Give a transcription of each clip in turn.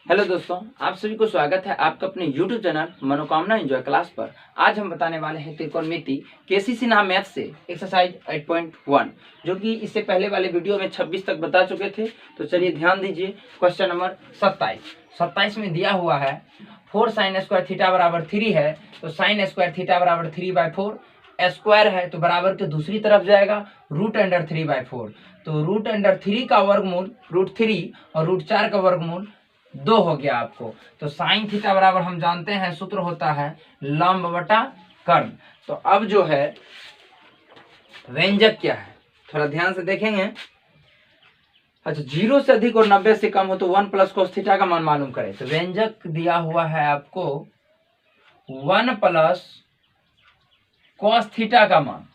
Hello दोस्तों, आप सभी को स्वागत है आपका अपने YouTube चैनल मनोकामना एंजॉय क्लास पर। आज हम बताने वाले हैं त्रिकोणमिति केसी सिन्हा मैथ से एक्सरसाइज 8.1, जो कि इससे पहले वाले वीडियो में 26 तक बता चुके थे। तो चलिए ध्यान दीजिए। क्वेश्चन नंबर 27 में दिया हुआ है 4 sin स्क्वायर थीटा बराबर 3 है, तो साइन स्क्वायर थीटा बराबर 3/4 स्क्वायर है, तो बराबर के दूसरी तरफ जाएगा √3/4। तो √3 का वर्गमूल √3 और √4 का वर्गमूल 2 हो गया आपको। तो साइन थीटा बराबर हम जानते हैं सूत्र होता है लंब बटा कर्ण। तो अब जो है व्यंजक क्या है थोड़ा ध्यान से देखेंगे। अच्छा, 0 से अधिक और 90 से कम हो तो 1 प्लस cos थीटा का मान मालूम करें। तो व्यंजक दिया हुआ है आपको 1 प्लस cos थीटा का मान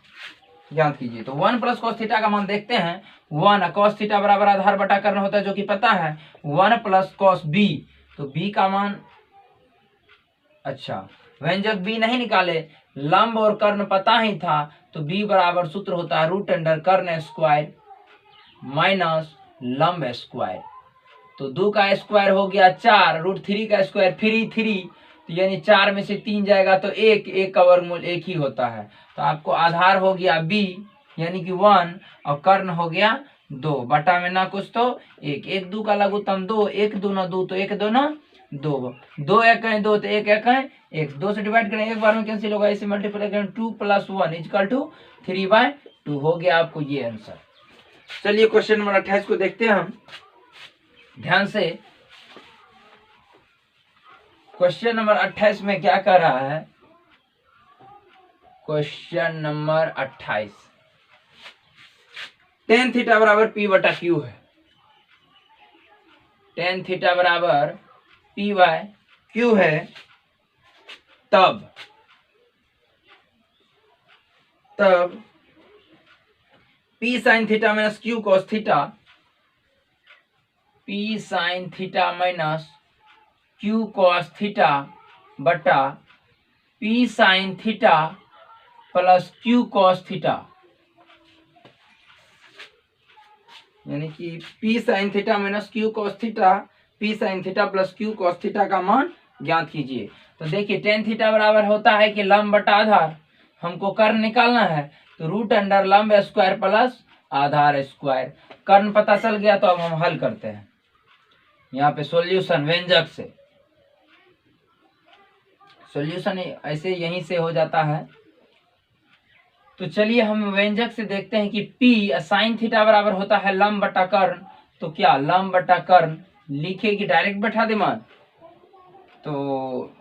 ज्ञात कीजिए। तो 1 प्लस cos थीटा का मान देखते हैं। 1 cos थीटा बराबर आधार बटा कर्ण होता है, जो कि पता है 1 प्लस cos b। तो b का मान, अच्छा व्यंजक b नहीं निकाले, लंब और कर्ण पता ही था, तो b बराबर सूत्र होता है √कर्ण स्क्वायर माइनस लंब स्क्वायर। तो 2 का स्क्वायर हो गया 4, √3 का स्क्वायर 3, तो यानी 4 में से 3 जाएगा तो 1 का वर्गमूल 1 ही होता है। तो आपको आधार हो गया b यानी कि 1 और कर्ण हो गया 2, बटा में ना कुछ तो 1 2 का लघुत्तम 2, 1 दूना 2 तो 1 दूना 2, 2 1 है 2 तो 1 1 है 1, 2 से डिवाइड करें एक बार में कैंसिल होगा, इसे मल्टीप्लाई करें 2 + 1 = 3/2 हो गया आपको ये आंसर। चलिए क्वेश्चन नंबर 28 को देखते हैं हम ध्यान से। क्वेश्चन नंबर 28 में क्या कह रहा है? क्वेश्चन नंबर 28 tan थीटा बराबर p/q है। tan थीटा बराबर p/q है, तब p sin theta minus q cos theta, p sin theta minus q cos theta बटा p sin theta plus q cos theta, यानी कि p sin theta minus q cos theta, p sin theta plus q cos theta का मान ज्ञात कीजिए। तो देखिए tan theta बराबर होता है कि लंब बटा आधार, हमको कर्ण निकालना है, तो √अंडर लंब स्क्वायर प्लस आधार स्क्वायर। कर्ण पता चल गया, तो अब हम हल करते हैं यहाँ पे सॉल्यूशन व्यंजक से। सॉल्यूशन ऐसे यहीं से हो जाता है। तो चलिए हम व्यंजक से देखते हैं कि p साइन थीटा बराबर होता है लंब बटा कर्ण। तो क्या लंब बटा कर्ण लिखे कि डायरेक्ट बैठा दे मान? तो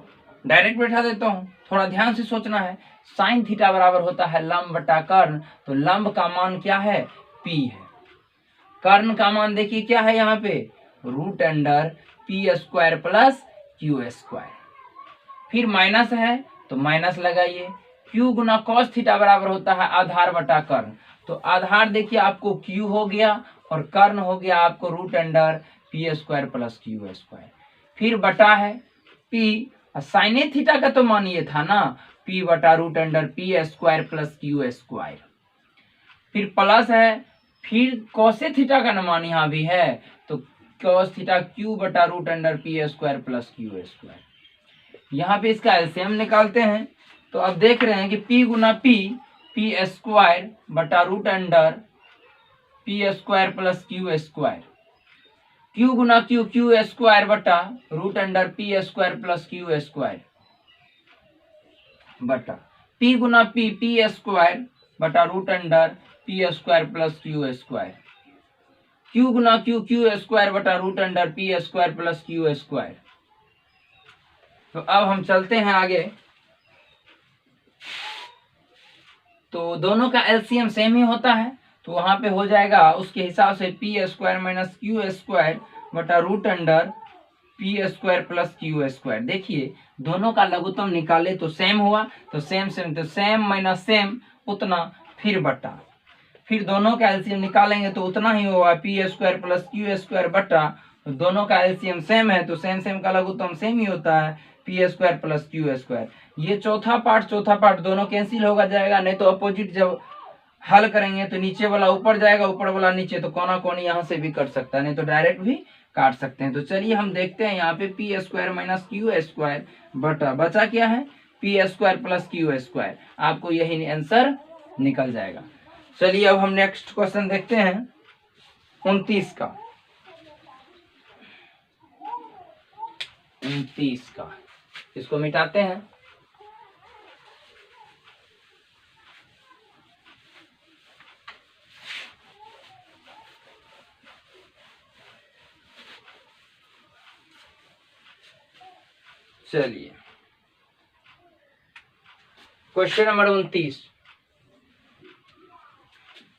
डायरेक्ट बैठा देता हूं, थोड़ा ध्यान से सोचना है। साइन थीटा बराबर होता है लंब बटा कर्ण, तो लंब का मान क्या है? p है। कर्ण का मान देखिए क्या है यहाँ पे? √p² plus q²। फिर माइनस है तो माइनस लगाइए। q गुना cos थीटा बराबर होता है आधार बटा कर्ण। तो आधार देखिए आपको q हो गया और कर्ण हो गया आपको √p² प्लस q²। फिर बटा है p, साइन थीटा का तो मान ये था ना, p बटा √p² प्लस q²। फिर प्लस है, फिर cos थीटा का मान यहाँ भी है, तो cos थीटा q बटा √p² प्लस q²। यहाँ पे इसका एलसीएम निकालते हैं। तो अब देख रहे हैं कि p गुना p² बटा √p² प्लस q², q गुना q² बटा √p² प्लस q² बटा p गुना p² बटा √p² प्लस q², q गुना q² बटा √p² प्लस q²। तो अब हम चलते हैं आगे। तो दोनों का एलसीएम सेम ही होता है, तो वहां पे हो जाएगा उसके हिसाब से p² माइनस q² बटा √p² प्लस q²। देखिए दोनों का लघुत्तम निकाले तो सेम हुआ, तो सेम तो सेम माइनस सेम उतना, फिर बटा, फिर दोनों का एलसीएम निकालेंगे तो उतना ही होगा p² प्लस q² बटा, दोनों का एलसीएम सेम है तो सेम का लघुत्तम सेम ही होता है p² प्लस q²। ये चौथा पार्ट दोनों कैंसिल होगा जाएगा, नहीं तो अपोजिट जब हल करेंगे तो नीचे वाला ऊपर जाएगा, ऊपर वाला नीचे, तो कोना कोनी यहाँ से भी कट सकता है, नहीं तो डायरेक्ट भी काट सकते हैं। तो चलिए हम देखते हैं यहाँ पे P square minus Q square बटा बचा क्या है P square plus Q square, आपको यही आंसर निकल जाएगा। चलिए अब हम नेक्स्ट क्वेश्चन देखते हैं 29 का। 29 का इसको मिटाते हैं। चलिए क्वेश्चन नंबर 29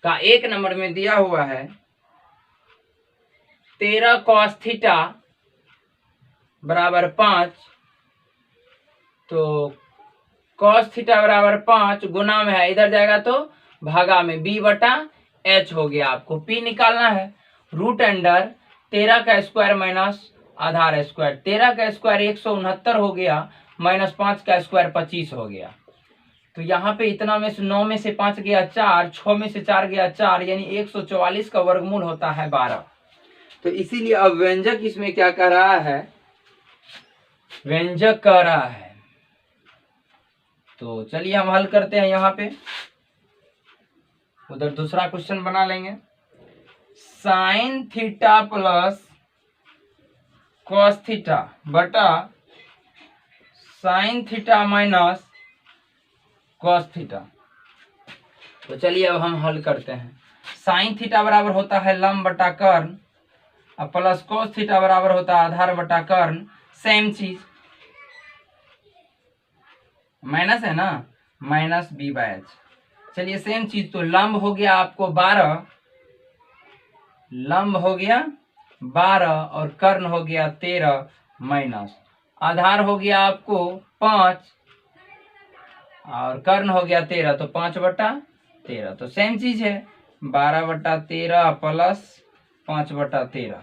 का एक नंबर में दिया हुआ है 13 cos थीटा बराबर 5, तो cos थीटा बराबर 5 गुना में है, इधर जाएगा तो भागा में b बटा h हो गया। आपको p निकालना है। रूट अंडर 13 का स्क्वायर माइनस आधार स्क्वायर, 13 का स्क्वायर 169 हो गया, माइनस 5 का स्क्वायर 25 हो गया। तो यहाँ पे इतना में से 9 में से 5 गया 4, 6 में से 4 गया 4, यानी 144 का वर्गमूल होता है 12। तो इसीलिए अब व्यंजक इसमें क्या कर रहा है, व्यंजक कह रहा है। तो चलिए हम हल करते हैं। यहाँ पे उधर दूसरा क्वेश्चन बना लेंगे। Sine theta plus cos theta बटा sine theta minus cos theta. तो चलिए अब हम हल करते हैं। साइन थीटा बराबर होता है लंब बटा कर्ण, और प्लस कॉस थीटा बराबर होता है आधार बटा कर्ण। सेम चीज, माइनस है ना, माइनस बी बाय एच। चलिए सेम चीज, तो लंब हो गया आपको 12, लंब हो गया 12 और कर्ण हो गया 13, माइनस आधार हो गया आपको 5 और कर्ण हो गया 13, तो 5 बटा 13। तो सेम चीज है, 12 बटा 13 प्लस 5 बटा 13।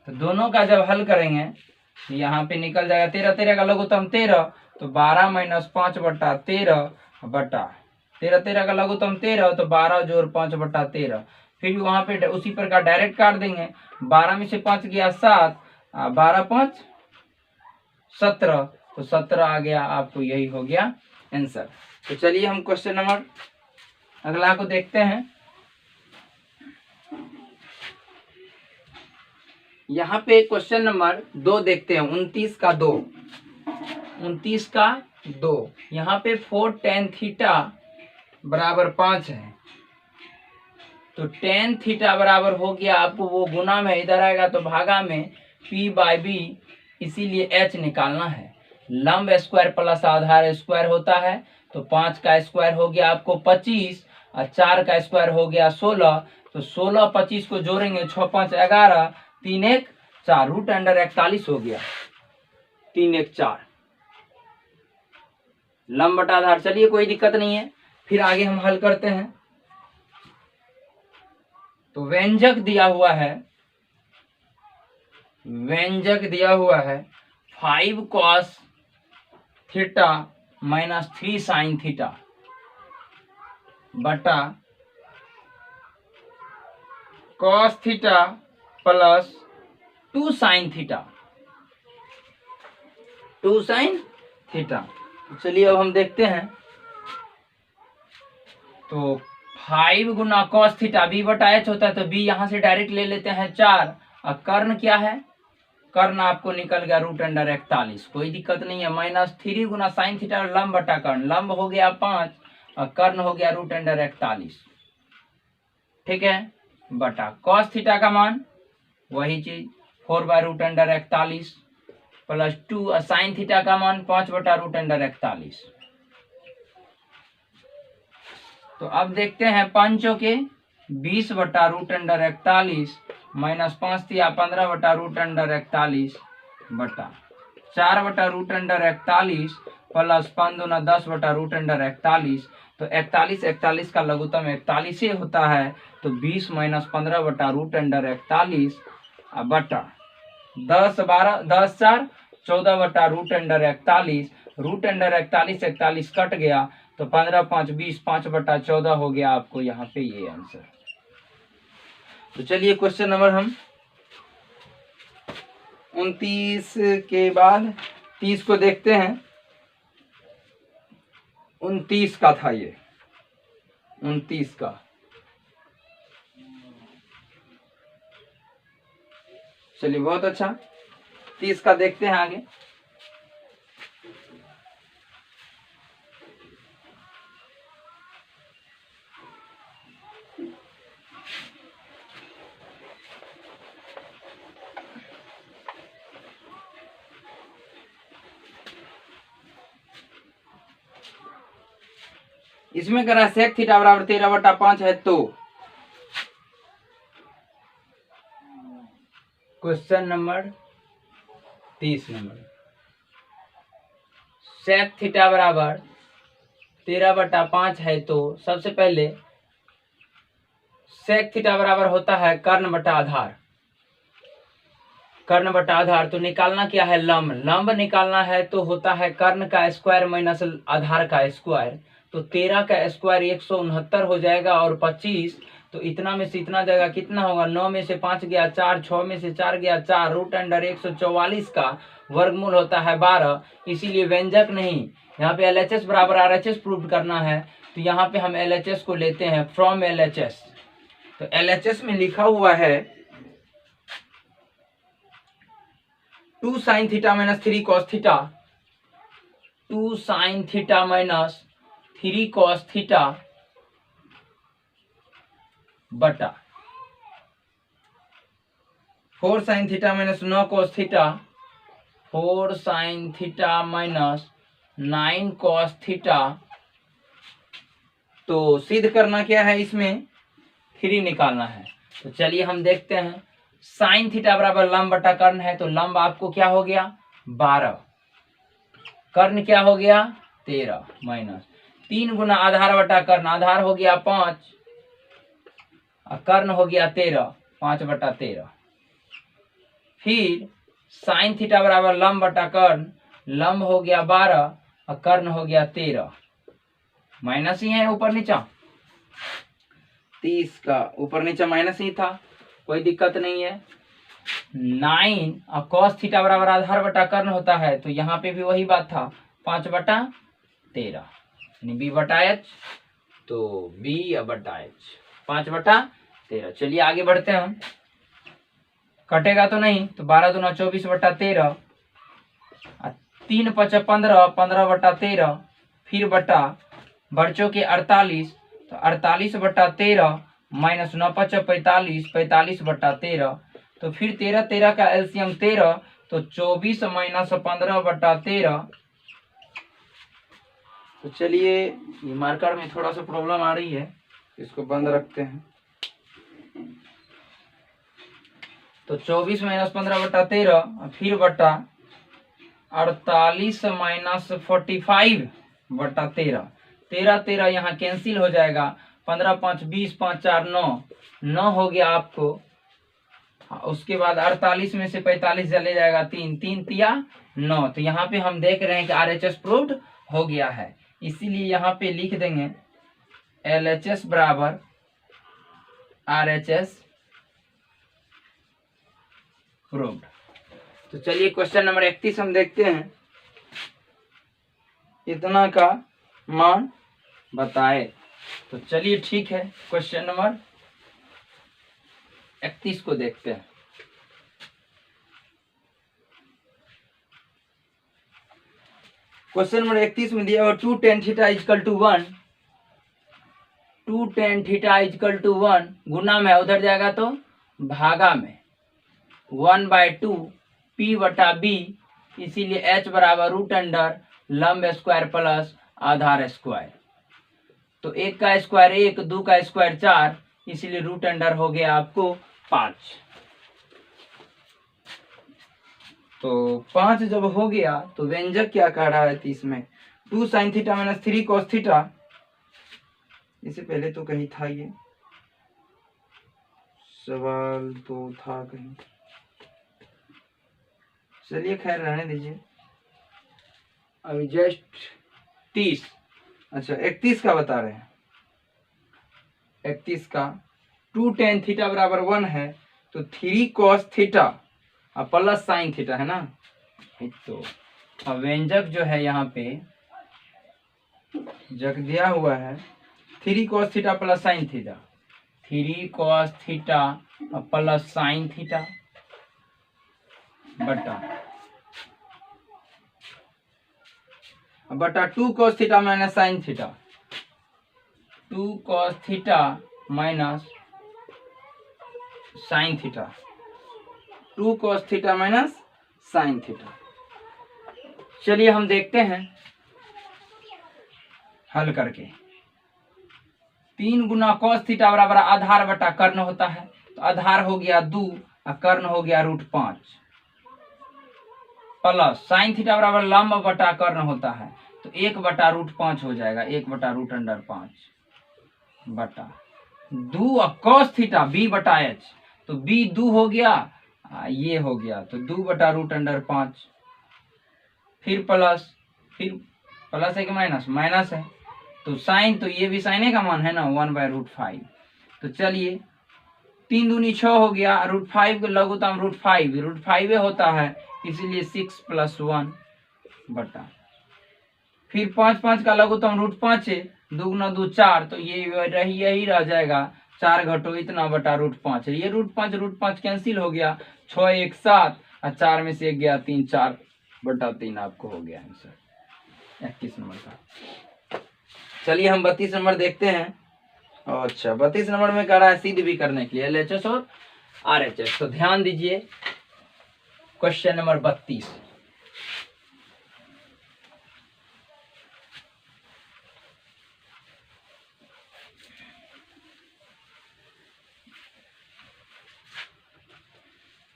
तो दोनों का जब हल करेंगे यहाँ पे निकल जाएगा 13, 13 का लघुत्तम 13, तो 12 माइनस 5 बटा 13 बटा 13, 13 का लघुत्तम 13, तो 12 जोड़ 5 बटा 13। फिर वहां पे उसी प्रकार डायरेक्ट काट देंगे। 12 में से 5 गया 7, 12 5 17, तो 17 आ गया। आपको यही हो गया आंसर। तो चलिए हम क्वेश्चन नंबर अगला को देखते हैं। यहाँ पे क्वेश्चन नंबर 2 देखते हैं, 29 का 2। 29 का 2, यहाँ पे 4 tan थीटा बराबर 5 है। तो tan थीटा बराबर हो गया आपको, वो गुना में इधर आएगा तो भागा में p बाई बी, इसीलिए h निकालना है। लंब स्क्वायर प्लस आधार स्क्वायर होता है, तो 5 का स्क्वायर हो गया आपको 25 और 4 का स्क्वायर हो गया 16। तो 16 25 को जोड़ेंगे, 6 5 11, 3 1 4, रूट अंडर 41 हो गया, 3 1 4 लंब बटा आधार। चलिए कोई दिक्कत नहीं है, फिर आगे हम हल करते हैं। तो व्यंजक दिया हुआ है, व्यंजक दिया हुआ है 5 cos theta minus 3 sine theta बटा cos theta plus 2 sine theta, 2 sine theta. चलिए अब हम देखते हैं। तो 5 गुना cos थीटा b बटा h होता है, तो b यहां से डायरेक्ट ले लेते हैं 4, और कर्ण क्या है, कर्ण आपको निकल गया रूट अंडर 41, कोई दिक्कत नहीं है। माइनस 3 गुना साइन थीटा लंब बटा कर्ण, लंब हो गया 5 और कर्ण हो गया रूट अंडर 41, ठीक है, बटा cos थीटा का मान वही चीज 4 बाय रूट अंडर 41 प्लस 2 और साइन थीटा का मान 5 बटा रूट अंडर 41। तो अब देखते हैं 5 के 20 बटा रूट अंडर 41 माइनस 5 दिया 15 बटा रूट अंडर 41 बटा 4 बटा रूट अंडर 41 प्लस 5 दूना 10 बटा रूट अंडर 41। तो 41 41 का लघुत्तम 41 ही होता है, तो 20 माइनस 15 बटा रूट अंडर 41 बटा 10 12 10 4 14 बटा root under 41। Root under 41 41 cut गया, तो 15 5 20, 5 बटा 14 हो गया आपको यहाँ पे ये आंसर। तो चलिए क्वेश्चन नंबर हम 29 के बाद 30 को देखते हैं। 29 का था ये, 29 का। चलिए बहुत अच्छा, 30 का देखते हैं आगे। इसमें करा सेक थीटा बराबर 13/5 है, तो question number 30 number, sec theta बराबर 13/5 है, तो सबसे पहले सेक थीटा बराबर होता है कर्ण बटा आधार। कर्ण बटा आधार, तो निकालना क्या है, लंब। लंब निकालना है तो होता है कर्ण का स्क्वायर माइनस आधार का स्क्वायर। तो 13 का स्क्वायर 169 हो जाएगा, और 25 तो इतना में से इतना जाएगा, कितना होगा, 9 में से 5 गया 4, 6 में से 4 गया 4, रूट अंडर 144 का वर्गमूल होता है 12। इसीलिए व्यंजक नहीं, यहाँ पे LHS बराबर RHS प्रूव करना है, तो यहाँ पे हम LHS को लेते हैं फ्रॉम LHS। तो LHS में लिखा हुआ है 2 sin theta minus 3 cos theta, 2 sin theta minus 3 cos theta बटा 4 sin theta minus 9 cos theta, 4 sin theta minus 9 cos theta. तो सिद्ध करना क्या है, इसमें 3 निकालना है। तो चलिए हम देखते हैं। साइन थीटा बराबर लंब बटा कर्ण है, तो लंब आपको क्या हो गया 12, कर्ण क्या हो गया 13, माइनस 3 गुना आधार बटा कर्ण, आधार हो गया 5 और कर्ण हो गया 13, 5/13। फिर साइन थीटा बराबर लंब बटा कर्ण, लंब हो गया 12 और कर्ण हो गया 13, माइनस ही है ऊपर नीचा, 30 का ऊपर नीचे माइनस ही था, कोई दिक्कत नहीं है। 9 और कॉस थीटा बराबर आधार बटा कर्ण होता है, तो यहाँ पे भी वही बात था 5/13 यानी B/H, तो B/H 5/13। चलिए आगे बढ़ते हैं हम, कटेगा तो नहीं, तो 12 दूना 24/13, 3 5 15, 15/13, फिर बटा बच्चों के 48, तो 48/13 माइनस 9 5 45, 45/13, तो फिर 13 13 का एलसीएम 13, तो 24 माइनस 15/13। तो चलिए ये मार्कर में थोड़ा सा प्रॉब्लम आ रही है, इसको बंद रखते हैं। तो 24 माइनस 15/13, फिर बटा 48 माइनस 45/13, 13 13 यहाँ कैंसिल हो जाएगा, 15 5 20, 5 4 9, 9 हो गया आपको। उसके बाद 48 में से 45 चले जाएगा, 3 3 तिया 9। तो यहाँ पे हम देख रहे हैं कि RHS प्रूव्ड हो गया है, इसीलिए यहाँ पे लिख देंगे LHS बराबर RHS प्रूव्ड। तो चलिए क्वेश्चन नंबर 31 हम देखते हैं, इतना का मान बताए। तो चलिए ठीक है, क्वेश्चन नंबर 31 को देखते हैं। क्वेश्चन नंबर 31 में दिया हुआ 2 tan theta equal to 1, 2 tan theta equal to 1, गुना में उधर जाएगा तो भागा में 1/2 P/B, इसीलिए H बराबर रूट अंडर लंब स्क्वायर प्लस आधार स्क्वायर। तो 1 का स्क्वायर 1, 2 का स्क्वायर 4, इसीलिए रूट अंडर हो गया आपको 5। तो 5 जब हो गया तो व्यंजक क्या कह रहा है 30 में, 2 sin theta minus 3 cos theta, इससे पहले तो कहीं था ये सवाल तो था कहीं, चलिए खैर रहने दीजिए, अभी जस्ट 30, अच्छा 31 का बता रहे हैं। 31 का 2 tan थीटा बराबर 1 है, तो 3 cos थीटा अब प्लस साइन थीटा है ना, तो अब व्यंजक जो है यहाँ पे जग दिया हुआ है 3 cos theta plus sine theta, 3 cos theta plus sine theta बटा 2 cos theta minus sine theta, 2 cos theta minus sine theta, 2 cos theta minus sine theta. चलिए हम देखते हैं हल करके। 3 गुना cos थीटा बराबर आधार बटा कर्ण होता है, तो आधार हो गया 2 और कर्ण हो गया √5 प्लस साइन थीटा बराबर लंब बटा कर्ण होता है, तो 1 बटा √5 हो जाएगा, 1 बटा √5 बटा 2 और cos थीटा b बटा h, तो b 2 हो गया, ये हो गया, तो 2 बटा √5, फिर प्लस है कि माइनस है, तो साइन, तो ये भी साइन का मान है ना 1/√5। तो चलिए 3 दूनी 6 हो गया, √5 का लघुत्तम √5 होता है, इसीलिए 6 + 1 बटा, फिर 5 का लघुत्तम √5 है, 2 × 2 4, तो ये यही रह जाएगा 4 घटो इतना बटा √5 है, ये √5 कैंसिल हो गया, 6 1 7 और 4 में से 1 गया 3, 4 बटा 3 आपको हो गया आंसर 21 नंबर का। चलिए हम 32 नंबर देखते हैं। अच्छा 32 नंबर में कह रहा है सिद्ध भी करने के लिए LHS और RHS, तो ध्यान दीजिए क्वेश्चन नंबर 32।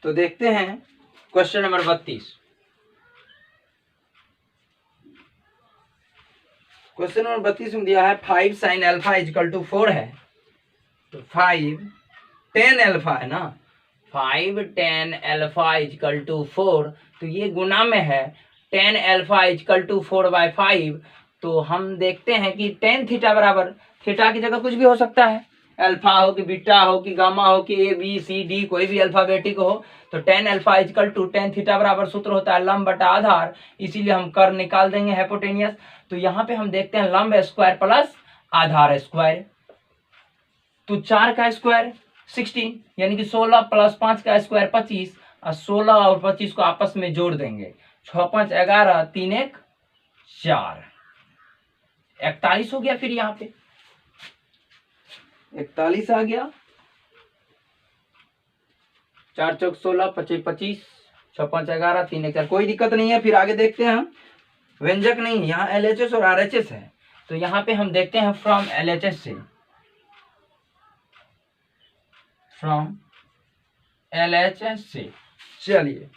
तो देखते हैं क्वेश्चन नंबर 32। क्वेश्चन नंबर 32 में दिया है 5 sin अल्फा = 4 है, तो 5 tan अल्फा है ना, 5 tan अल्फा = 4, तो ये गुना में है, tan अल्फा = 4/5, तो हम देखते हैं कि tan थीटा बराबर, थीटा की जगह कुछ भी हो सकता है, अल्फा हो कि बीटा हो कि गामा हो कि ABCD कोई भी अल्फाबेटिक हो, तो tan अल्फा = tan थीटा बराबर सूत्र होता है लंब बटा आधार, इसीलिए हम कर्ण निकाल देंगे हाइपोटेनियस। तो यहाँ पे हम देखते हैं लंब स्क्वायर प्लस आधार स्क्वायर, तो 4 का स्क्वायर 16, यानी कि 16 + 5 का स्क्वायर 25, और 16 और 25 को आपस में जोड़ देंगे, 6 5 11 3 1 4, 41 हो गया। फिर यहाँ पे 41 आ गया, 4 चौक 16 25 25, 6 5 11 3 1 4, कोई दिक्कत नहीं है। फिर आगे देखते हैं, व्यंजक नहीं, यहाँ LHS और RHS है, तो यहाँ पे हम देखते हैं फ्रॉम LHS से, फ्रॉम LHS से। चलिए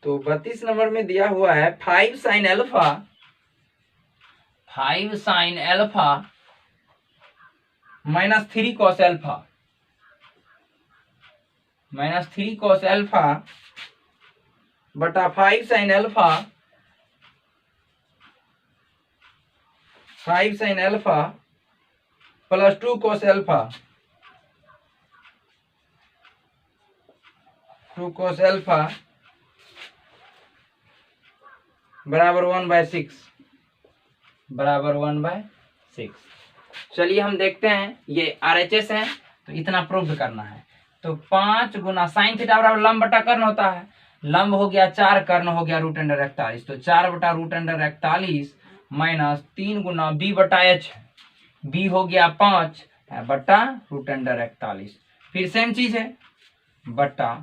तो 32 नंबर में दिया हुआ है 5 sin alpha minus 3 cos alpha बटा 5 sin alpha plus 2 cos alpha बराबर 1/6। चलिए हम देखते हैं, ये RHS है, तो इतना प्रूव करना है, तो 5 गुना साइन थीटा बराबर लंब बटा कर्ण होता है, लंब हो गया 4, कर्ण हो गया √41, तो 4 बटा √41 माइनस 3 गुना b बटा h, b हो गया 5 बटा √41, फिर सेम चीज है बटा,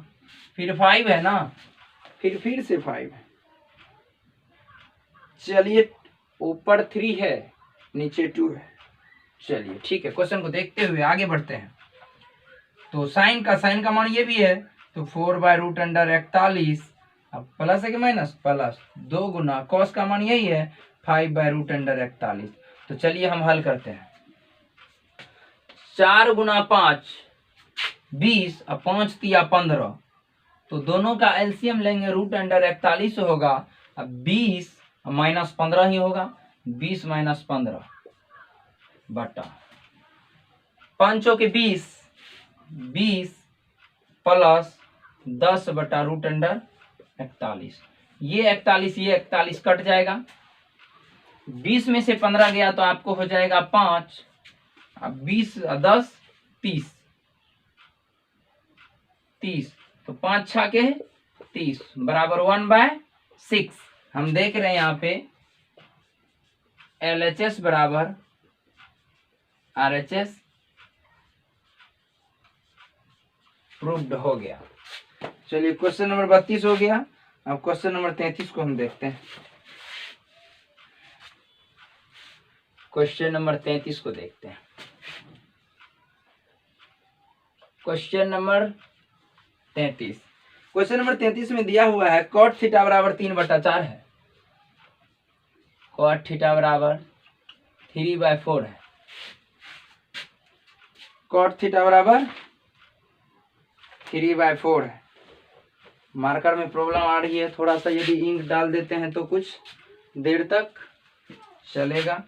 फिर 5 है ना, फिर से 5 है। चलिए ऊपर 3 है नीचे 2 है। चलिए ठीक है, क्वेश्चन को देखते हुए आगे बढ़ते हैं। तो साइन का मान ये भी है, तो 4/√41, अब प्लस है कि माइनस, प्लस 2 गुना कॉस का मान यही है 5/√41। तो चलिए हम हल करते हैं, 4 गुना 5 20 और 5 तिया 15, तो दोनों का एलसीएम लेंगे √41 होगा, अब 20 माइनस 15 ही होगा, 20 माइनस 15 बटा 5 के 20 प्लस 10/√41। ये 41 कट जाएगा। 20 में से 15 गया तो आपको हो जाएगा 5। अब 20 10 30 30, तो 5 6 के 30 बराबर 1/6। हम देख रहे हैं यहाँ पे LHS बराबर RHS प्रूव्ड हो गया। चलिए क्वेश्चन नंबर 32 हो गया। अब क्वेश्चन नंबर 33 को हम देखते हैं। क्वेश्चन नंबर 33 को देखते हैं। क्वेश्चन नंबर 33 में दिया हुआ है cot थीटा बराबर 3/4 है। cot थीटा बराबर 3/4 है। cot थीटा बराबर 3/4 है। मार्कर में प्रॉब्लम आ रही है, थोड़ा सा यदि इंक डाल देते हैं तो कुछ देर तक चलेगा।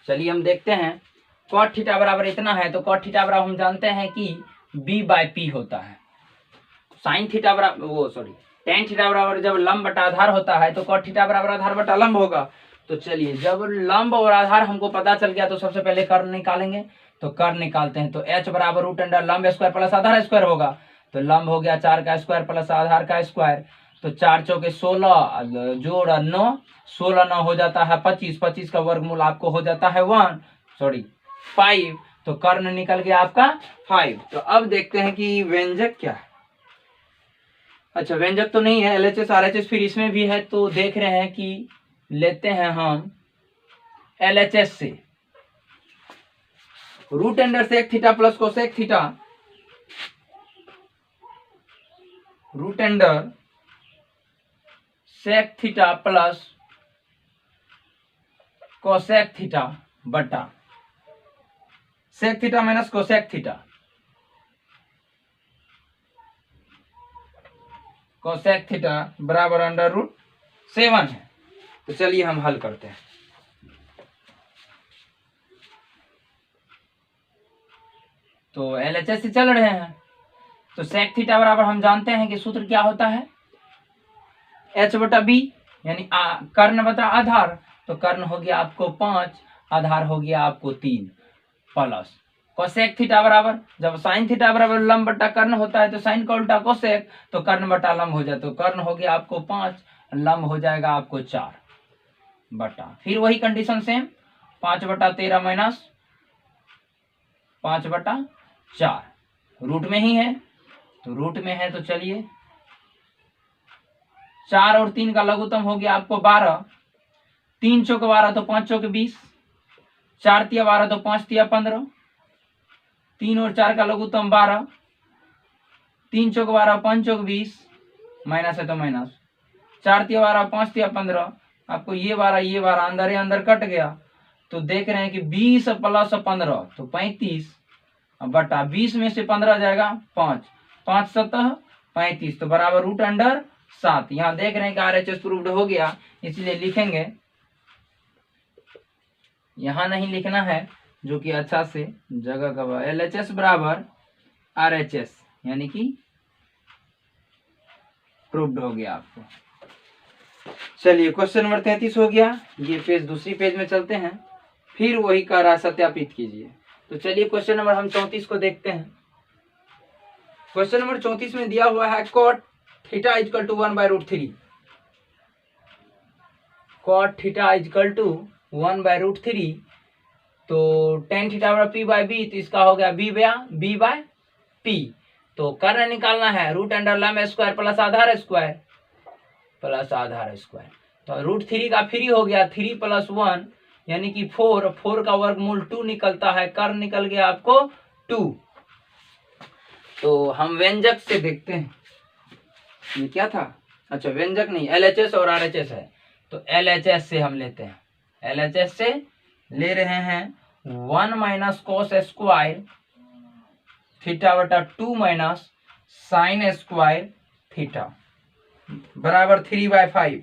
चलिए हम देखते हैं। cot थीटा बराबर इतना है तो cot थीटा बराबर हम जानते हैं कि b/p होता है। sin थीटा बराबर tan थीटा बराबर जब लंब बटा आधार होता है तो cot थीटा बराबर आधार बटा लंब होगा। तो चलिए जब लंब और आधार हमको पता चल गया तो सबसे पहले कर्ण निकालेंगे। तो कर्ण निकालते हैं तो h बराबर √ लंब स्क्वायर प्लस आधार स्क्वायर होगा। तो लंब हो गया 4 का स्क्वायर प्लस आधार का स्क्वायर। तो 4 चौके 16 जोड़ 9, 16 9 हो जाता है 25, 25 का वर्गमूल आपको हो जाता है 5। तो कर्ण निकल गया आपका 5। तो अब देखते हैं कि व्यंजक क्या है। अच्छा व्यंजक तो नहीं है, LHS RHS फिर इसमें भी है। तो देख रहे हैं कि लेते हैं हम LHS से √ sec theta plus cosec theta, √ sec theta plus cosec theta बटा sec theta minus cosec theta, cosec theta बराबर √7 है। तो चलिए हम हल करते हैं। तो LHS से चल रहे हैं तो सेक थीटा बराबर हम जानते हैं कि सूत्र क्या होता है, h/b यानी कर्ण बटा आधार। तो कर्ण हो गया आपको 5, आधार हो गया आपको 3 प्लस कोसेक थीटा बराबर जब साइन थीटा बराबर लंब बटा कर्ण होता है तो साइन का उल्टा कोसेक, तो कर्ण बटा लंब हो जाए। तो कर्ण हो गया आपको 5, लंब हो जाएगा आपको 4 बटा फिर वही कंडीशन सेम 5/13 माइनस 5/4 रूट में ही है। तो रूट में है तो चलिए 4 और 3 का लघुत्तम हो गया आपको 12, 3 चौक 12 तो 5 चौक 20, 4 तिया 12 तो 5 तिया 15, 3 और 4 का लघुत्तम 12, 3 चौक 12 5 चौक 20, माइनस है तो माइनस, 4 तिया 12 5 तिया 15, आपको ये 12 अंदर ही अंदर कट गया। तो देख रहे हैं कि 20 प्लस 15 तो 35 बटा 20 में से 15 जाएगा 5, 5 7 35 तो बराबर √7। यहाँ देख रहे हैं कि RHS प्रूव्ड हो गया, इसलिए लिखेंगे, यहाँ नहीं लिखना है जो कि अच्छा से जगह का LHS बराबर RHS यानी कि प्रूव्ड हो गया आपको। चलिए क्वेश्चन नंबर 33 हो गया। ये पेज दूसरी पेज में चलते हैं, फिर वही का रहा सत्यापित कीजिए। तो चलिए क्वेश्चन नंबर हम 34 को देखते हैं। क्वेश्चन नंबर 34 में दिया हुआ है cot theta equal to 1/√3, cot theta equal to 1/√3। तो tan थीटा बराबर p/b, तो इसका हो गया b/p। तो कर्ण निकालना है √ लंब स्क्वायर प्लस आधार स्क्वायर। तो √3 का फ्री हो गया 3 + 1 यानी कि 4 का वर्गमूल 2 निकलता है, कर्ण निकल गया आपको 2। तो हम व्यंजक से देखते हैं ये क्या था, अच्छा व्यंजक नहीं, LHS और RHS है, तो LHS से हम लेते हैं, LHS से ले रहे हैं 1 माइनस कॉस स्क्वायर थीटा बटा 2 माइनस साइन स्क्वायर थीटा बराबर 3/5,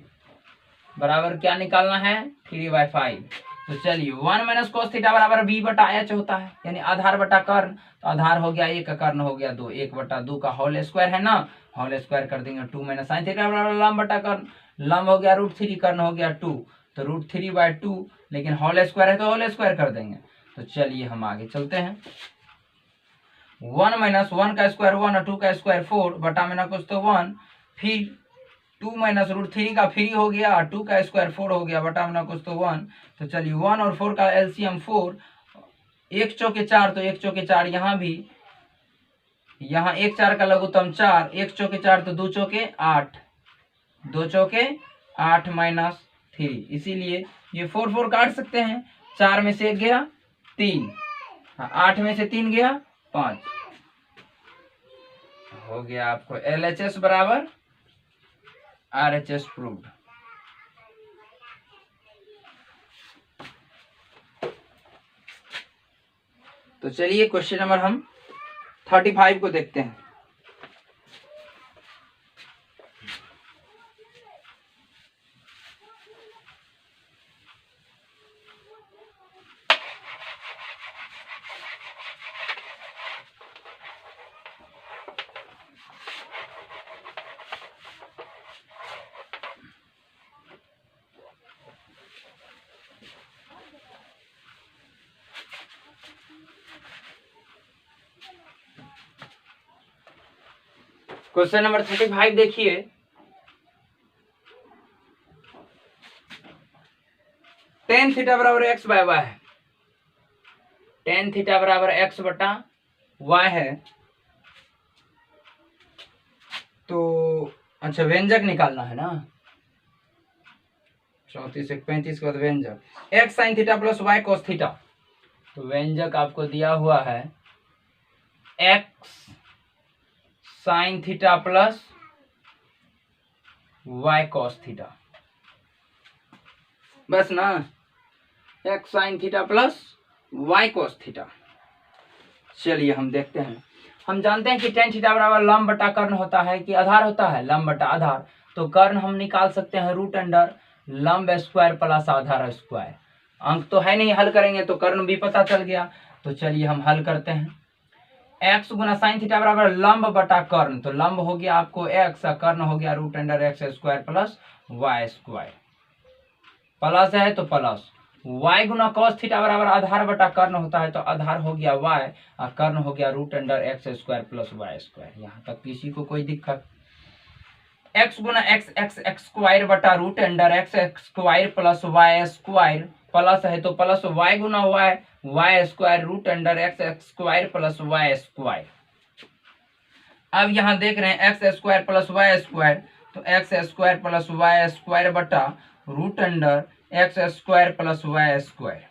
बराबर क्या निकालना है 3/5। तो चलिए 1 माइनस कॉस थीटा बराबर b बटा h होता है, यानी आधार बटा कर्ण, तो आधार हो गया 1 का कर्ण हो गया 2, 1 बटा 2 का होल स्क्वायर है ना, होल स्क्वायर कर देंगे 2 माइनस साइन थीटा बराबर लंब बटा कर्ण, लंब हो गया √3, कर्ण हो गया 2, तो √3/2, लेकिन होल स्क्वायर है तो होल स्क्वायर कर देंगे। तो चलिए हम आगे चलते हैं, 1 माइनस 1 का स्क्वायर 1 और 2 का स्क्वायर 4 बटा में ना कुछ तो 1, फिर 2 माइनस √3 का 3 हो गया, 2 का स्क्वायर 4 हो गया, बटा में ना कुछ तो 1। तो चलिए 1 और 4 का एलसीएम 4, 1 चौके 4, तो 1 चौके 4 यहाँ भी, यहाँ 1 4 का लघुत्तम 4, 1 चौके 4 तो 2 चौके 8, 2 चौके 8 माइनस 3, इसीलिए ये 4 4 काट सकते हैं, 4 में से 1 गया 3, 8 में से 3 गया 5, हो गया आपको LHS बराबर RHS प्रूव्ड। तो चलिए क्वेश्चन नंबर हम 35 को देखते हैं। क्वेश्चन नंबर 35 देखिए, tan थीटा बराबर x बाय y है, tan थीटा बराबर x बटा y है। तो अच्छा व्यंजक निकालना है ना, 34 1 35 के बाद व्यंजक, x sign theta plus y cos theta, तो व्यंजक आपको दिया हुआ है x sign theta plus y cos theta, बस ना, x sign theta plus y cos theta. चलिए हम देखते हैं, हम जानते हैं कि tan थीटा बराबर लंब बटा कर्ण होता है कि आधार होता है, लंब बटा आधार, तो कर्ण हम निकाल सकते हैं रूट अंडर लंब स्क्वायर प्लस आधार स्क्वायर, अंक तो है नहीं, हल करेंगे तो कर्ण भी पता चल गया। तो चलिए हम हल करते हैं, x गुना साइन थीटा बराबर लंब बटा कर्ण, तो लंब हो गया आपको x, कर्ण हो गया root under x square plus y square, plus है तो प्लस, y गुना cos थीटा बराबर आधार बटा कर्ण होता है, तो आधार हो गया y और कर्ण हो गया root under x square plus y square. यहाँ तक किसी को कोई दिक्कत, x गुना x स्क्वायर बटा root under x square plus y square, plus है तो प्लस, y गुना y square root under x square plus y square. अब यहाँ देख रहे हैं x square plus y square, तो x square plus y square बटा root under x square plus y square,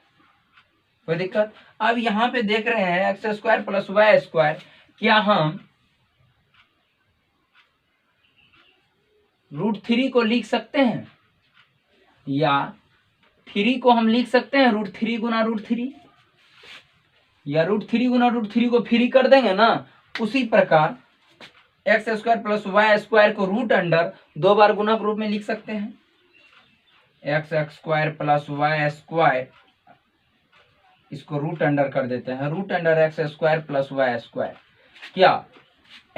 कोई दिक्कत। अब यहाँ पे देख रहे हैं x square plus y square, क्या हम √3 को लिख सकते हैं, या 3 को हम लिख सकते हैं √3 गुना √3, या √3 गुना √3 को फ्री कर देंगे ना, उसी प्रकार x square plus y square को रूट अंडर 2 बार गुणक रूप में लिख सकते हैं, x square plus y square, इसको रूट अंडर कर देते हैं, root under x square plus y square, क्या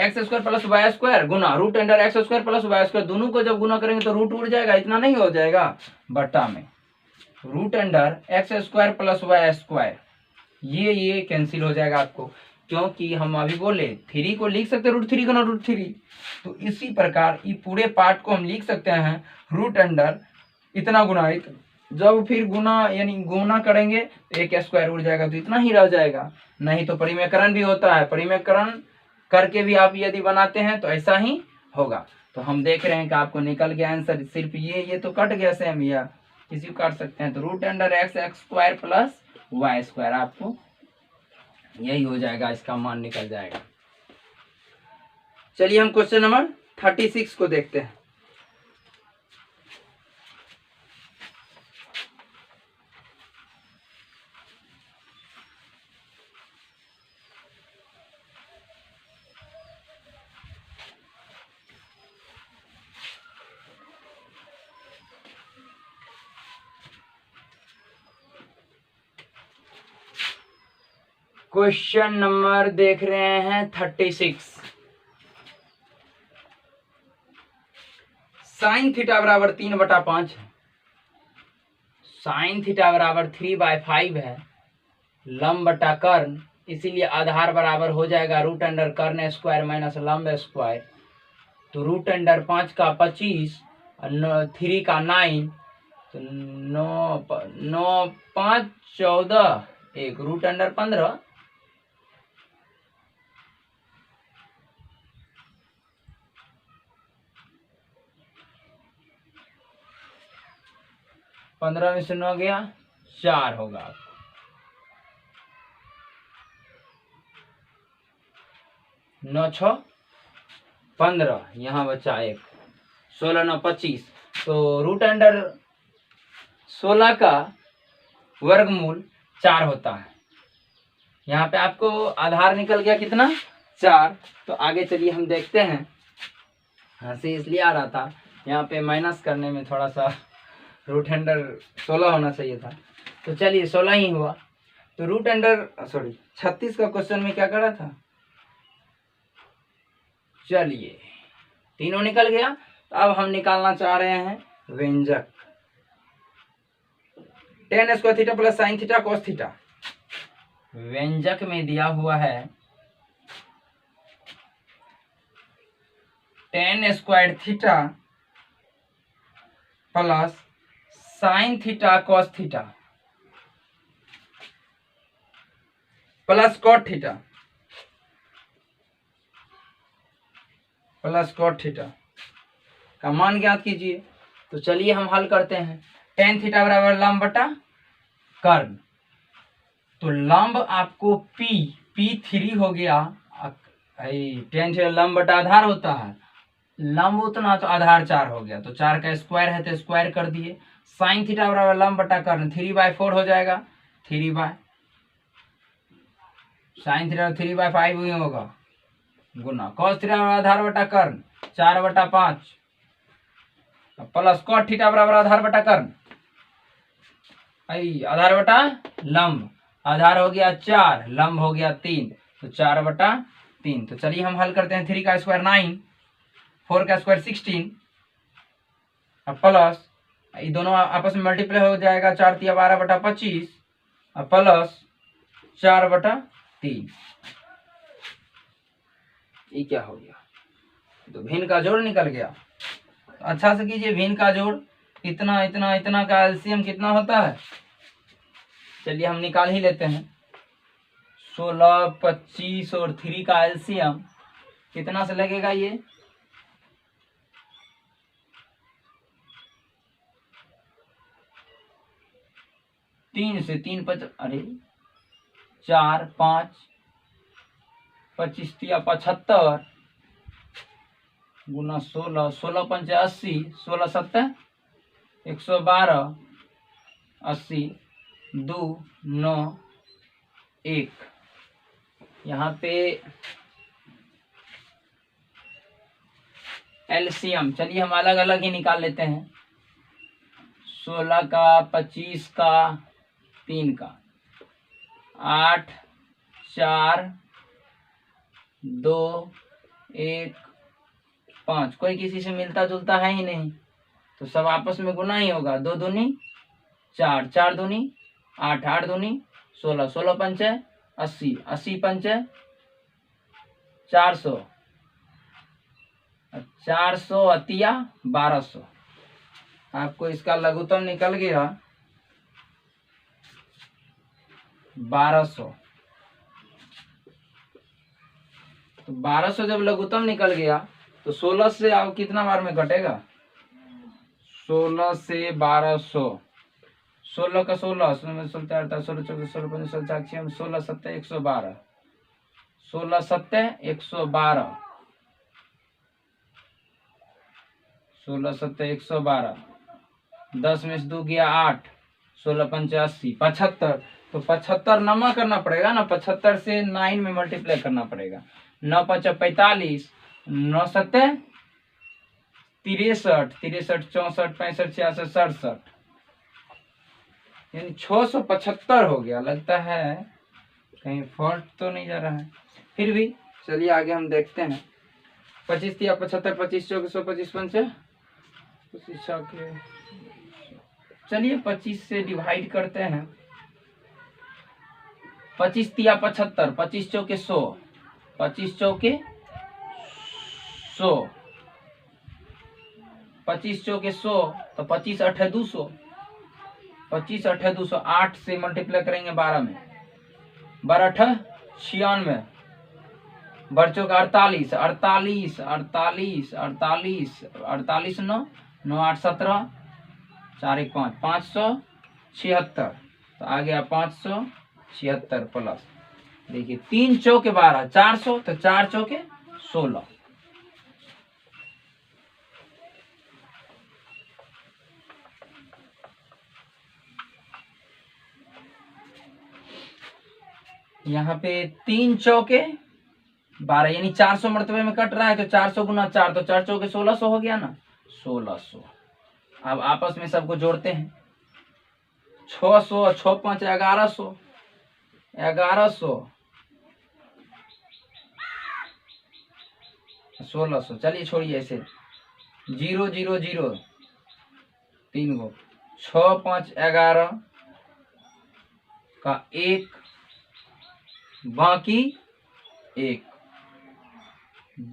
x square plus y square गुना root under x square plus y square, दोनों को जब गुना करेंगे तो रूट उड़ जाएगा, इतना नहीं हो जाएगा, बट्टा में root under x square plus y square, ये कैंसिल हो जाएगा आपको, क्योंकि हम अभी बोले 3 को लिख सकते हैं √3 गुना √3, तो इसी प्रकार ये पूरे पार्ट को हम लिख सकते हैं रूट अंडर इतना गुना, जब फिर गुना यानी गुना करेंगे तो एक स्क्वायर उड़ जाएगा, तो इतना ही रह जाएगा, नहीं तो परिमेयकरण भी होता है, परिमेयकरण करके भी आप यदि बनाते हैं तो ऐसा ही होगा। तो हम देख रहे हैं कि आपको निकल गया आंसर, सिर्फ ये तो कट गया सेम, या इसी को काट सकते हैं। तो root under x x square plus y square, आपको यही हो जाएगा, इसका मान निकल जाएगा। चलिए हम क्वेश्चन नंबर 36 को देखते हैं। क्वेश्चन नंबर देख रहे हैं 36। साइन थीटा बराबर 3/5 है, साइन थीटा बराबर 3/5 है, लंब बटा कर्ण, इसीलिए आधार बराबर हो जाएगा रूट अंडर कर्ण स्क्वायर माइनस लंब स्क्वायर। तो रूट अंडर 5 का 25 और 3 का 9, तो 9 5 14, एक रूट अंडर 15, पंद्रह में से 9 गया 4 होगा आपको। 9 6 15, यहाँ बचा 1, 16 9 25। तो रूट अंडर 16 का वर्गमूल 4 होता है। यहाँ पे आपको आधार निकल गया कितना, 4। तो आगे चलिए हम देखते हैं। हंसी इसलिए आ रहा था, यहाँ पे माइनस करने में थोड़ा सा रूट अंडर 16 होना चाहिए था। तो चलिए 16 ही हुआ। तो रूट अंडर 36 का क्वेश्चन में क्या करा था, चलिए तीनों निकल गया। तो अब हम निकालना चाह रहे हैं व्यंजक। tan square theta plus sine theta cos theta, व्यंजक में दिया हुआ है tan square theta plus sine theta cos theta plus cot theta plus cot theta का मान ज्ञात कीजिए। तो चलिए हम हल करते हैं। tan थीटा बराबर लंब बटा कर्ण, तो लंब आपको P3 हो गया। tan थीटा लंब बटा आधार होता है, लंब उतना तो आधार 4 हो गया, तो 4 का स्क्वायर है तो स्क्वायर कर दिए। साइन थीटा बराबर लंब बटा कर्ण 3/4 हो जाएगा, 3 साइन थीटा 3/5 ही होगा गुना कॉस थीटा बराबर आधार बटा कर्ण 4/5 प्लस कॉट थीटा बराबर आधार बटा कर्ण, आधार बटा लंब, आधार हो गया 4, लंब हो गया 3, तो 4/3। तो चलिए हम हल करते हैं। 3 का स्क्वायर 9, 4 का स्क्वायर 16 प्लस ये दोनों आपस में मल्टीप्लाई हो जाएगा, 4 × 12/25 प्लस 4/3। ये क्या हो गया, तो भिन्न का जोड़ निकल गया। अच्छा से कीजिए, भिन्न का जोड़ इतना इतना इतना का एलसीएम कितना होता है, चलिए हम निकाल ही लेते हैं। 16 25 और 3 का एलसीएम कितना से लगेगा, ये 3 से 3 अरे 4 5 25 × 75 गुना 16, 16 × 5 = 80, 16 × 7 = 112, 80 2 9 1। यहाँ पे एलसीएम चलिए हम अलग अलग ही निकाल लेते हैं। 16 का 25 का 3 का 8 4 2 1 5, कोई किसी से मिलता जुलता है ही नहीं, तो सब आपस में गुना ही होगा। 2 दूनी 4, 4 दूनी 8, 8 दूनी 16, 16 पंचे 80, 80 पंचे 400, 400 अतिया 1200। आपको इसका लघुत्तम निकल गया 1200। तो 1200 जब लघुत्तम निकल गया तो 16 से आप कितना बार में कटेगा, 16 से 1200 16 का 16, 16 14, 16 14, 16 15, 16 6, 16 7 112, 16 7 112, 16 7 112, 10 में से 2 गया 8, 16 पंच 80, 75। तो 75 नमा करना पड़ेगा ना, 75 से 9 में मल्टीप्लाई करना पड़ेगा। 9 5 45, 9 7 63, 63 64 65 66 67, यानी 675 हो गया। लगता है कहीं फॉल्ट तो नहीं जा रहा है, फिर भी चलिए आगे हम देखते हैं। 25 या 75, 25 चौके 100, 25 पंचे 25 चौके, चलिए 25 से डिवाइड करते हैं। 25 तिया 75, 25 चौके 100, 25 चौके 100, 25 चौके 100, तो 25 8 200, 25 8 200, 8 से मल्टीप्लाई करेंगे 12 में, 12 8 96, बढ़ चौका 48, 48 48 48 48 9 9 8 17, 4 1 5, 576, तो आ गया 576 प्लस, देखिए 3 चौके 12, 400, तो 4 चौके 16। यहाँ पे 3 चौके 12, यानी 400 मरतबे में कट रहा है, तो 400 गुना 4, तो 4 चौके 1600 हो गया ना, 1600। अब आपस में सबको जोड़ते हैं। 600 6 5 1100, 1100 1600, चलिए छोड़िए ऐसे, 0 0 0 3 गो, 6 5 11 का 1 बाकी 1,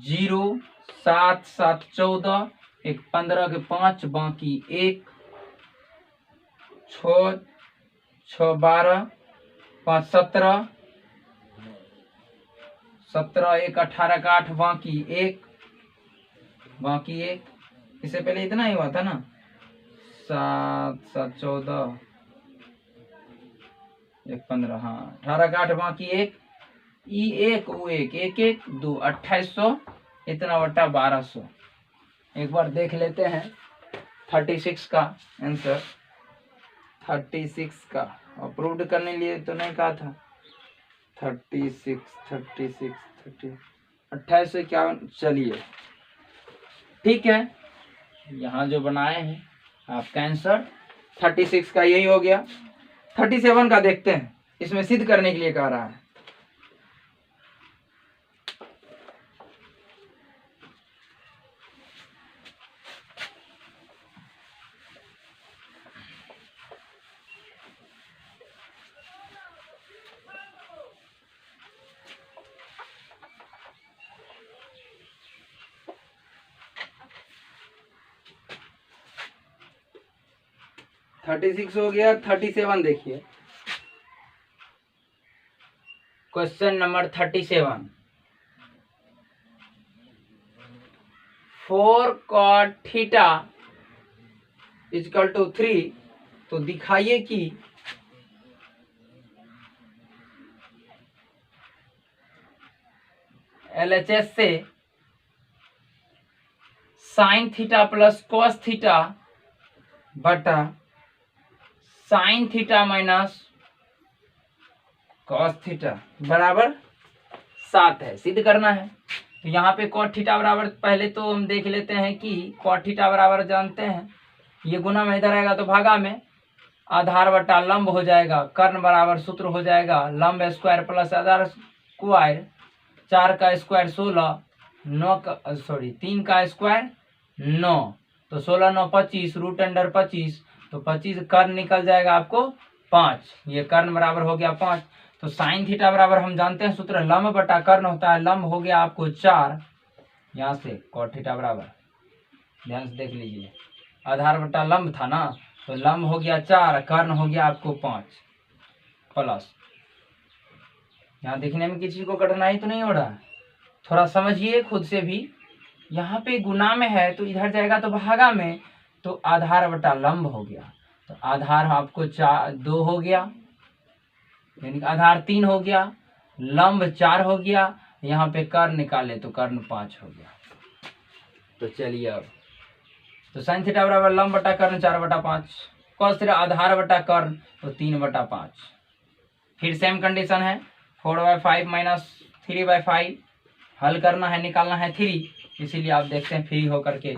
0 7 7 14, 1 15 के 5 बाकी 1, 6 6 12, 5 17, 17 1 18 का 8 बाकी 1, बाकी 1, इससे पहले इतना ही हुआ था ना, 7 7 14, 1 15, हाँ 18 का 8 बाकी 1, ई 1 वो 1 1 1 2 2800, इतना बटा 1200। एक बार देख लेते हैं 36 का आंसर, 36 का अप्रूव्ड करने के लिए तो नहीं कहा था। 36 36 30 2851, चलिए ठीक है, यहाँ जो बनाए हैं आपका आंसर 36 का यही हो गया। 37 का देखते हैं, इसमें सिद्ध करने के लिए कह रहा है। थर्टी 36 हो गया। 37 देखिए, question number 37, 4 cot theta is equal to 3, तो दिखाइए कि LHS से sine theta plus cos theta बटा sine theta minus cos theta बराबर 7 है, सिद्ध करना है। तो यहाँ पे कॉट थीटा बराबर, पहले तो हम देख लेते हैं कि कॉट थीटा बराबर जानते हैं, ये गुना में इधर आएगा तो भागा में, आधार बटा लंब हो जाएगा, कर्ण बराबर सूत्र हो जाएगा लंब स्क्वायर प्लस आधार स्क्वायर, 4 का स्क्वायर 16, 9 का 3 का स्क्वायर 9, तो 16 9 25, रूट अंडर 25, तो 25 कर्ण निकल जाएगा आपको 5, ये कर्ण बराबर हो गया 5। तो साइन थीटा बराबर हम जानते हैं सूत्र लंब बटा कर्ण होता है, लंब हो गया आपको 4, यहाँ से कॉट थीटा बराबर, ध्यान से देख लीजिए, आधार बटा लंब था ना, तो लंब हो गया 4, कर्ण हो गया आपको 5 प्लस, यहाँ देखने में किसी को कठिनाई तो नहीं हो रहा है, थोड़ा समझिए खुद से भी। यहाँ पे गुना में है तो इधर जाएगा तो भागा में, तो आधार बटा लंब हो गया, तो आधार आपको 2 हो गया, यानी कि आधार 3 हो गया, लंब 4 हो गया, यहाँ पे कर्ण निकाले तो कर्ण 5 हो गया। तो चलिए अब तो साइन थीटा बराबर लंब बटा कर्ण 4/5, कॉस थीटा आधार बटा कर्ण तो 3/5। फिर सेम कंडीशन है, 4/5 माइनस 3/5 हल करना है, निकालना है 3, इसीलिए आप देखते हैं फ्री होकर के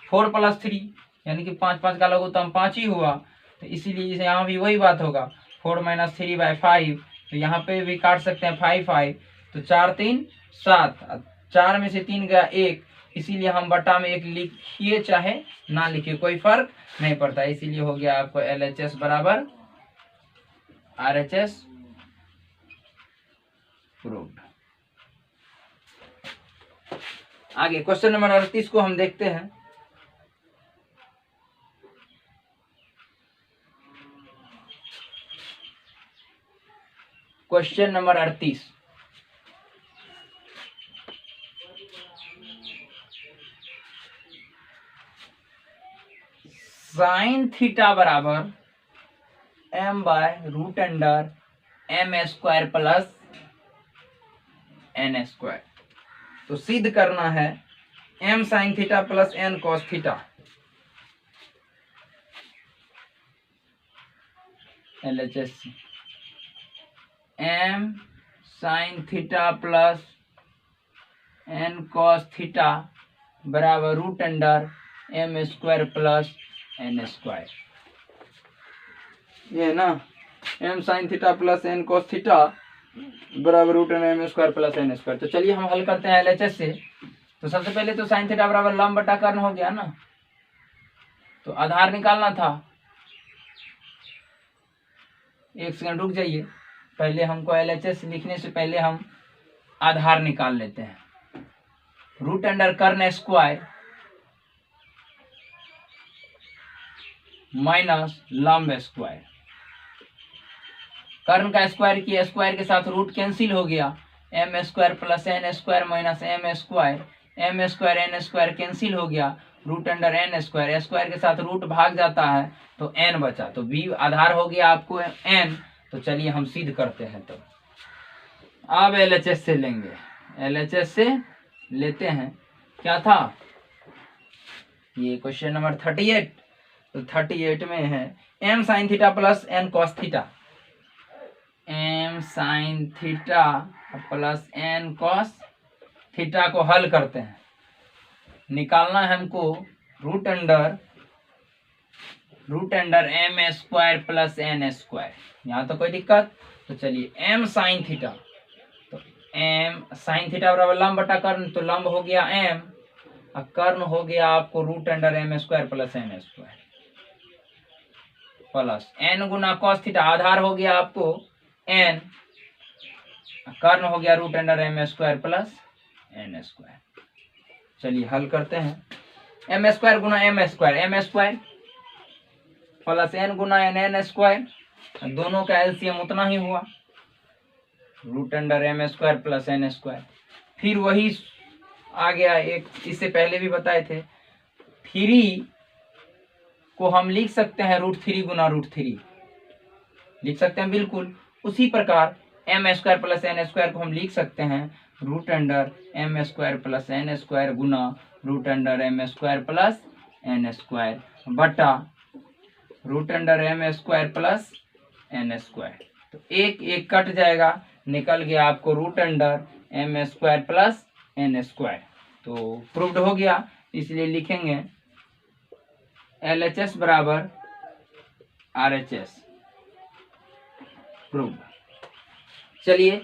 4 + 3 यानी कि 5 का लघुत्तम 5 ही हुआ, तो इसीलिए यहाँ भी वही बात होगा 4 - 3/5, तो यहाँ पे भी काट सकते हैं 5 तो 4 3 7, 4 में से 3 गया 1, इसीलिए हम बटा में 1 लिखिए चाहे ना लिखिए कोई फर्क नहीं पड़ता, इसीलिए हो गया आपको LHS बराबर RHS प्रूव्ड। आगे क्वेश्चन नंबर 38 को हम देखते हैं। क्वेश्चन नंबर 38, साइन थीटा बराबर m/√m² प्लस n²। तो सिद्ध करना है m sin theta plus n cos theta, LHS m sin theta plus n cos theta बराबर √m² प्लस n²। ये ना m sin theta plus n cos theta बराबर √m² plus n²। तो चलिए हम हल करते हैं LHS से। तो सबसे पहले तो साइन थीटा बराबर लंब बटा कर्ण हो गया ना, तो आधार निकालना था। एक सेकंड रुक जाइए, पहले हमको LHS लिखने से पहले हम आधार निकाल लेते हैं। √कर्ण² माइनस लंब स्क्वायर, कर्ण का स्क्वायर किया, स्क्वायर के साथ रूट कैंसिल हो गया, m² plus n² minus m², m² n² cancel हो गया, √n², स्क्वायर के साथ रूट भाग जाता है तो n बचा, तो b आधार हो गया आपको n। तो चलिए हम सिद्ध करते हैं। तो अब LHS से लेंगे, LHS से लेते हैं, क्या था ये क्वेश्चन नंबर 38। तो 38 में है m sin theta plus n cos theta, m sin theta plus n cos theta को हल करते हैं, निकालना है हमको √m² प्लस n²। यहाँ तो कोई दिक्कत, तो चलिए m sin थीटा, तो m sin थीटा बराबर लंब बटा कर्ण, तो लंब हो गया m और कर्ण हो गया आपको √m² plus n² plus n गुना cos थीटा, आधार हो गया आपको n, कर्ण हो गया √m² प्लस n²। चलिए हल करते हैं, m² गुना m² प्लस n गुना n², दोनों का एलसीएम उतना ही हुआ, √m² प्लस n²। फिर वही आ गया एक, इससे पहले भी बताए थे, 3 को हम लिख सकते हैं √3 गुना √3 लिख सकते हैं, बिल्कुल उसी प्रकार m² प्लस n² को हम लिख सकते हैं √m² प्लस n² गुना √m² प्लस n² बटा √m² प्लस n²। तो एक एक कट जाएगा, निकल गया आपको √m² प्लस n²। तो प्रूव्ड हो गया, इसलिए लिखेंगे LHS बराबर RHS प्रूव्ड। चलिए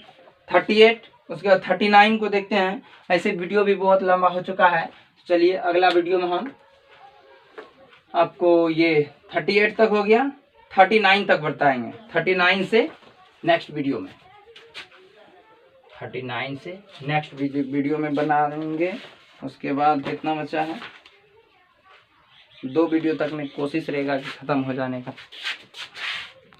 38, उसके बाद 39 को देखते हैं। ऐसे वीडियो भी बहुत लंबा हो चुका है, चलिए अगला वीडियो में हम आपको ये 38 तक हो गया, 39 तक बताएंगे। 39 से नेक्स्ट वीडियो में, 39 से नेक्स्ट वीडियो में बनाएंगे। उसके बाद कितना बचा है, 2 वीडियो तक में कोशिश रहेगा कि खत्म हो जाने का।